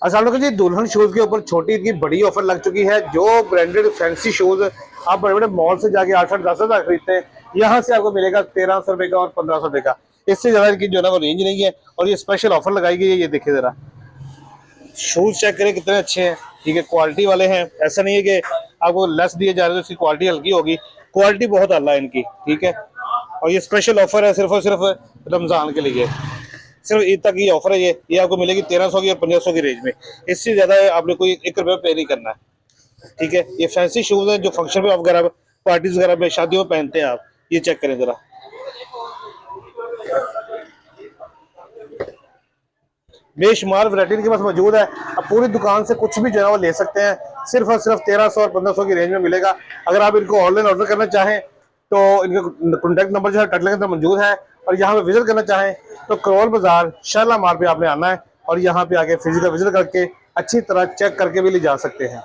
अस्सलाम वालेकुम जी, दुल्हन शूज के ऊपर छोटी की बड़ी ऑफर लग चुकी है। जो ब्रांडेड फैंसी शूज आप बड़े बड़े मॉल से जाके 8-10 हज़ार खरीदते हैं, यहाँ से आपको मिलेगा 1300 रुपए का और 1500 रुपए का। इससे ज्यादा इनकी जो है ना वो रेंज नहीं है। और ये स्पेशल ऑफर लगाई गई है। ये देखिए जरा शूज चेक करें कितने अच्छे हैं, ठीक है, क्वालिटी वाले हैं। ऐसा नहीं है कि आपको लेस दिए जा रहे हैं तो इसकी क्वालिटी हल्की होगी, क्वालिटी बहुत आला है इनकी, ठीक है। और ये स्पेशल ऑफर है सिर्फ और सिर्फ रमजान के लिए। सिर्फ ईद तक ये ऑफर है। ये आपको मिलेगी 1300 की और 1500 की रेंज में। इससे ज्यादा आपने कोई 1 रुपया पे नहीं करना है, ठीक है। ये फैंसी शूज हैं जो फंक्शन में वगैरह, पार्टीज वगैरह में, शादियों में पहनते हैं आप। ये चेक करें जरा, बेशुमार वैरायटी इनके पास मौजूद है। अब पूरी दुकान से कुछ भी जो है वो ले सकते हैं। सिर्फ और सिर्फ 1300 और 1500 की रेंज में मिलेगा। अगर आप इनको ऑनलाइन ऑर्डर करना चाहें तो इनका कॉन्टैक्ट नंबर जो है टाइटल के अंदर मौजूद है। और यहाँ पे विजिट करना चाहें तो करोल बाजार शाला मार्ट पे आपने आना है और यहाँ पे आके फिजिकल विजिट करके अच्छी तरह चेक करके भी ले जा सकते हैं।